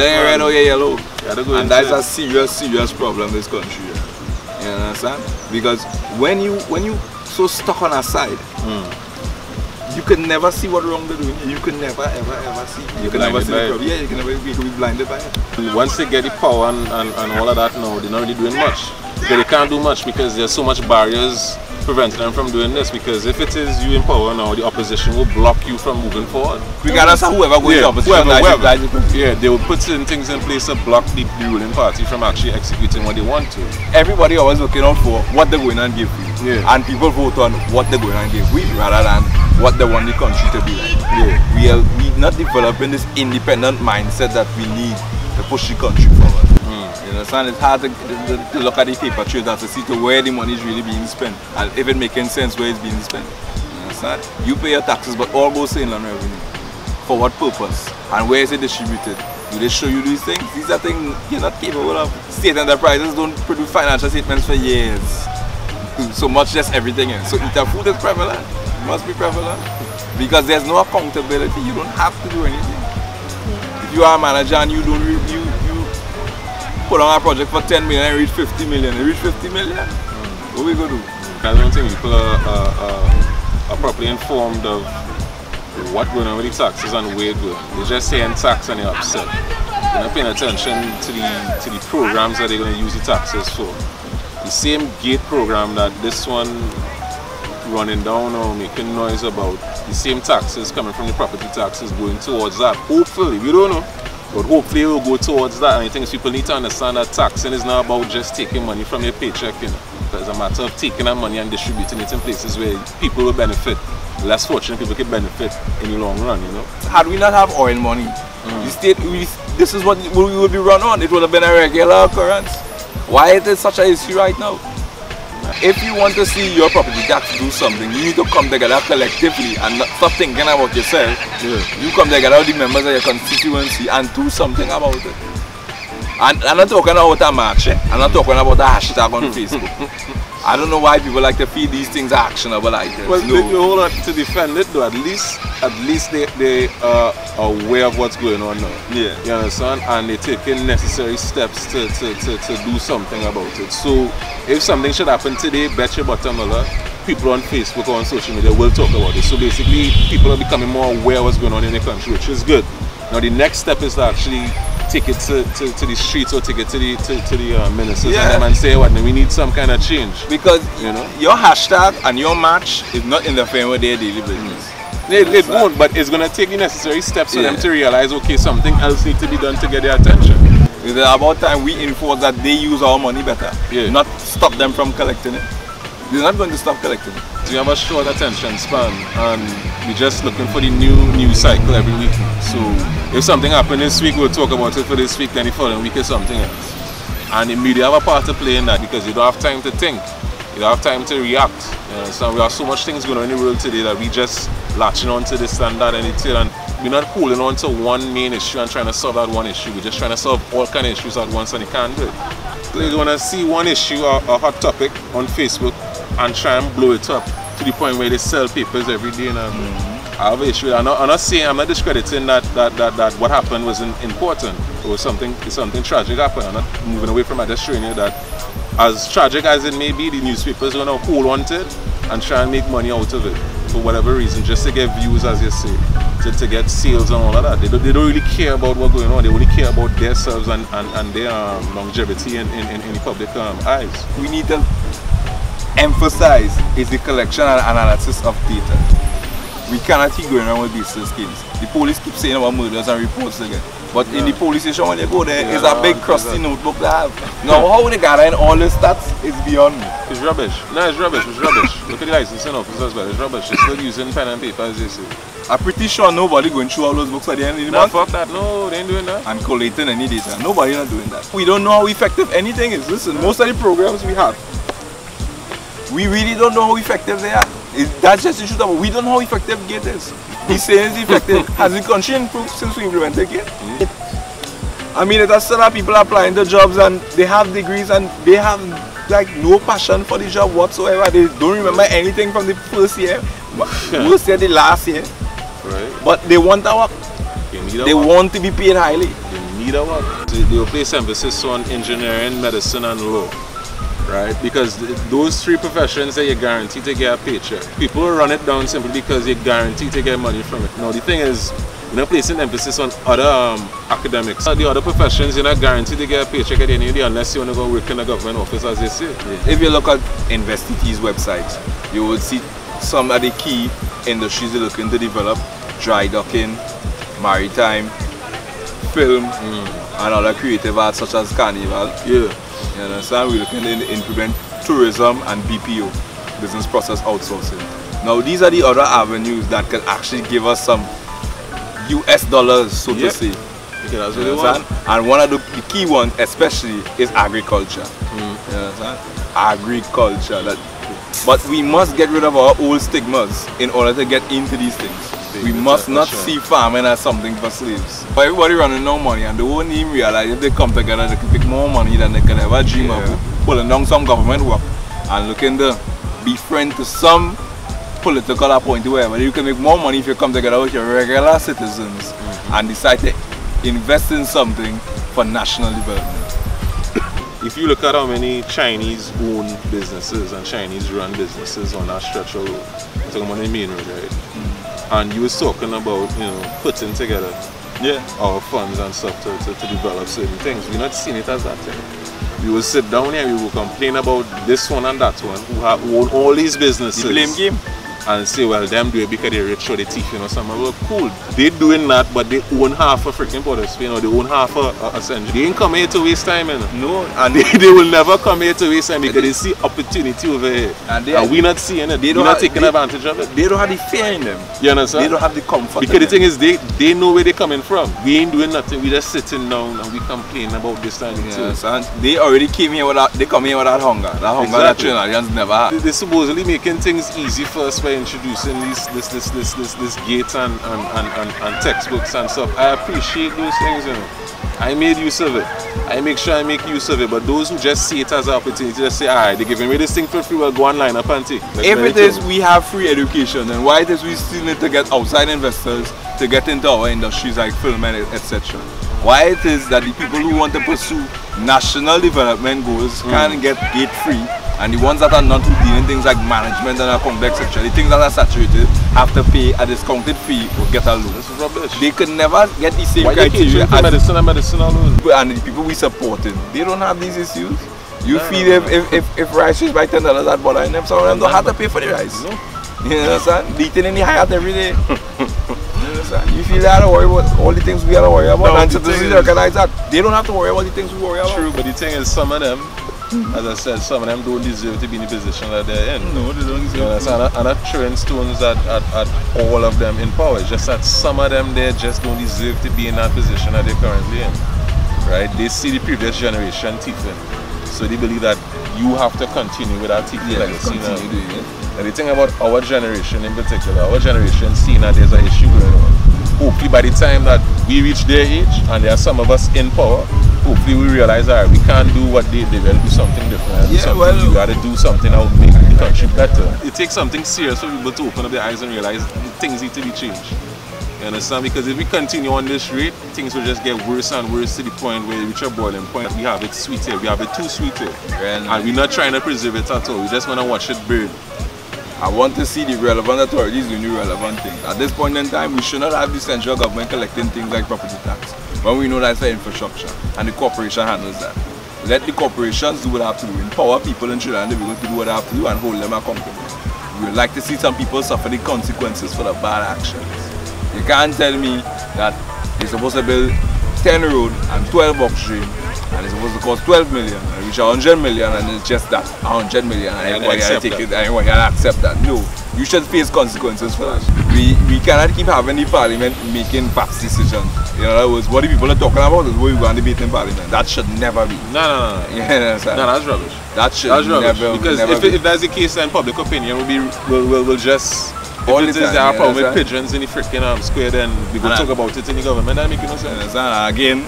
either you're red or you're yellow. And that's a serious problem in this country. You understand? Because when you so stuck on a side, you can never see what wrong they're doing. You can never ever see. You can never see the problem. Yeah, you can be blinded by it. Once they get the power and all of that now, they're not really doing much. They can't do much because there's so much barriers preventing them from doing this. Because if it is you in power now, the opposition will block you from moving forward. Regardless of whoever goes in the opposition, whoever. Yeah, they will put certain things in place to block the ruling party from actually executing what they want to. Everybody always looking out for what they're going to give you. Yeah. And people vote on what they're going to give we rather than what they want the country to be like. Yeah. We're not developing this independent mindset that we need to push the country forward. You understand? It's hard to look at the paper trail and to see to where the money is really being spent and if it making sense where it's being spent. You understand? You pay your taxes, but all goes to inland revenue. For what purpose? And where is it distributed? Do they show you these things? These are things you're not capable of. State enterprises don't produce financial statements for years. So much just everything else. So eater food is prevalent. It must be prevalent. Because there's no accountability. You don't have to do anything. If you are a manager and you don't you put on a project for 10 million and reach 50 million, you reach 50 million, what are we going to do? I don't think people are properly informed of what's going on with the taxes and where it's going. They're just saying tax and they're upset. They're not paying attention to the programs that they're going to use the taxes for. The same gate program that this one running down or making noise about, the same taxes coming from the property taxes going towards that. Hopefully, we don't know, but hopefully it will go towards that. And I think people need to understand that taxing is not about just taking money from your paycheck, you know. It's a matter of taking that money and distributing it in places where people will benefit. Less fortunate people can benefit in the long run, you know. Had we not have oil money, the state, this is what we would be run on. It would have been a regular occurrence. Why it is such an issue right now? If you want to see your property tax do something, you need to come together collectively and not stop thinking about yourself. You come together with the members of your constituency and do something about it. And I'm not talking about a march, I'm not talking about a hashtag on Facebook. I don't know why people like to feel these things are actionable items. Well, no. Hold on, to defend it though, at least they are aware of what's going on now. Yeah. You understand? And they're taking necessary steps to do something about it. So if something should happen today, bet your bottom dollar, people on Facebook or on social media will talk about it. So basically people are becoming more aware of what's going on in the country, which is good. Now the next step is to actually take it to the streets or take it to the ministers and say what we need some kind of change. Because you know your hashtag and your match is not interfering with their daily business. It won't, but it's gonna take the necessary steps for them to realize okay, something else needs to be done to get their attention. It's about time we enforce that they use our money better, not stop them from collecting it. They're not going to stop collecting it. So you have a short attention span and we're just looking for the new cycle every week. So if something happened this week, we'll talk about it for this week, then the following week is something else. And the media have a part to play in that because you don't have time to think. You don't have time to react. So we have so much things going on in the world today that we just latching on to this standard and it's and we're not holding on to one main issue and trying to solve that one issue. We're just trying to solve all kind of issues at once and you can't do it. So you're gonna see one issue, a hot topic on Facebook and try and blow it up to the point where they sell papers every day. And I have an issue. I'm not discrediting that what happened wasn't important or something tragic happened. I'm not moving away from it. Just showing you that as tragic as it may be, the newspapers are gonna hold on to it and try and make money out of it for whatever reason, just to get views, as you say, to get sales and all of that. They don't really care about what's going on. They only care about themselves and their longevity in the public eyes. We need to emphasize is the collection and analysis of data. We cannot keep going around with these schemes. The police keep saying about murders and reports again. But in the police station when you go there, it's a big crusty notebook to have. Now how they gather in all the stats is beyond me. It's rubbish. No, it's rubbish. Look at the licensing officers, but it's rubbish. They're still using pen and paper as they say. I'm pretty sure nobody going through all those books at the end of the month. Fuck that. No, they ain't doing that. And collating any data. Nobody not doing that. We don't know how effective anything is. Listen, most of the programs we have, we really don't know how effective they are. That's just the truth of it. We don't know how effective GATE is. He's saying it's effective. Has the country improved since we implemented GATE? I mean, there's still have people applying to jobs and they have degrees and they have like no passion for the job whatsoever. They don't remember anything from the first year, worst year, the last year. Right. But they want to work. They want to be paid highly. They either one. They will place emphasis on engineering, medicine, and law. Right? Because those three professions that you're guaranteed to get a paycheck. People will run it down simply because you're guaranteed to get money from it. Now the thing is, you're not placing emphasis on other academics. The other professions, you're not guaranteed to get a paycheck at the end of the day unless you want to go work in a government office, as they say. If you look at InvestTT's website, you will see some of the key industries they're looking to develop: dry docking, maritime, film, and other creative arts such as carnival. Yeah. You understand? We're looking to implement tourism and BPO, business process outsourcing. Now these are the other avenues that can actually give us some US dollars, so to say. Okay, that's what they want. And one of the key ones especially is agriculture. You understand? Agriculture. But we must get rid of our old stigmas in order to get into these things. We must not see farming as something for slaves. But everybody running no money, and they won't even realize if they come together they can make more money than they can ever dream of pulling down some government work and looking to be friend to some political appointee wherever. You can make more money if you come together with your regular citizens and decide to invest in something for national development. If you look at how many Chinese own businesses and Chinese run businesses on that stretch of road, I'm talking about the main road, right? And you was talking about, you know, putting together our funds and stuff to develop certain things. We're not seeing it as that thing. We will sit down here, we will complain about this one and that one who own all these businesses. The blame game. And say, well, them do it because they're rich or they teeth, you know, something. Well, cool. They doing that, but they own half a freaking Port of Spain, or they own half a century. They ain't come here to waste time, you know. No. And they will never come here to waste time because they see opportunity over here. And we're not seeing it. We're not taking advantage of it. They don't have the fear in them. You understand? They don't have the comfort. Because the thing is, they know where they're coming from. We ain't doing nothing. We're just sitting down and we complain about this time. Yes, and they already came here without, they come here without hunger. That hunger that Trinidadians never had. They're supposedly making things easy for us by introducing this gates and textbooks and stuff. I appreciate those things, you know. I made use of it. I make sure I make use of it. But those who just see it as an opportunity, just say, alright, they're giving me this thing for free, well, go online up and take. If it is we have free education, then why it is we still need to get outside investors to get into our industries like film and etc.? Why it is that the people who want to pursue national development goals can get gate free, and the ones that are not doing things like management and are complex, etc., the things that are saturated have to pay a discounted fee or get a loan. This is rubbish. They could never get the same why criteria as medicine alone. And the people we supported. They don't have these issues. You feel if rice is by $10 that bothering them, some of them don't have to pay for the rice. No. You understand? They eating in the Hyatt every day. You feel they have to worry about all the things we have to worry about, and citizens recognize that. They don't have to worry about the things we worry about. True, but the thing is, some of them, as I said, some of them don't deserve to be in the position that they're in. No, they don't deserve to. And not throwing stones at all of them in power. It's just that some of them there just don't deserve to be in that position that they're currently in. Right? They see the previous generation teething. So they believe that you have to continue with that teething legacy now. And the thing about our generation in particular, our generation seeing that there's an issue going on. Hopefully by the time that we reach their age and there are some of us in power, hopefully we realize that we can't do what they did, we'll do something different. You gotta do something that will make the country better. It takes something serious for people to open up their eyes and realize things need to be changed. You understand? Because if we continue on this rate, things will just get worse and worse to the point where we reach a boiling point. We have it sweet here, we have it too sweet here. And we're not trying to preserve it at all, we just want to watch it burn. I want to see the relevant authorities doing the relevant things. At this point in time, we should not have the central government collecting things like property tax, when we know that's for infrastructure and the corporation handles that. Let the corporations do what they have to do. Empower people in Trinidad and to do what they have to do and hold them accountable. We would like to see some people suffer the consequences for the bad actions. You can't tell me that they're supposed to build 10 road and 12 box drain, and it's supposed to cost 12 million and reach 100 million, and it's just that 100 million and everybody can take it and everybody can accept that. No, you should face consequences for that. We cannot keep having the parliament making fast decisions. In other words, what the people are talking about is what we're going to debate in parliament. That should never be. No. Yeah, no, that's rubbish. That should never because be. If that's the case, then public opinion will just. All if it is there are problem with pigeons in the freaking square, then we go talk about it in the government. That makes no sense. And again,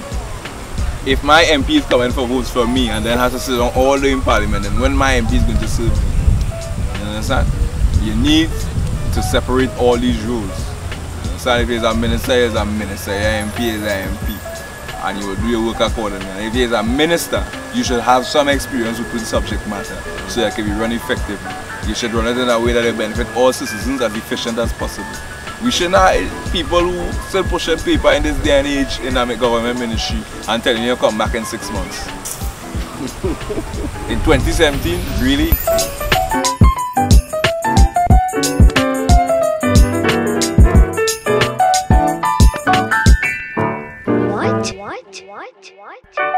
if my MP is coming for votes for me and then has to sit down all day in parliament, and when my MP is going to serve me, you understand? You need to separate all these rules. You understand? If it's a minister, it's a minister. Your MP is an MP. and you will do your work accordingly. And if you're a minister, you should have some experience with the subject matter so that it can be run effectively. You should run it in a way that it benefits all citizens as efficient as possible. We should not people who still pushing paper in this day and age in a government ministry and telling you come back in 6 months. In 2017, really? What?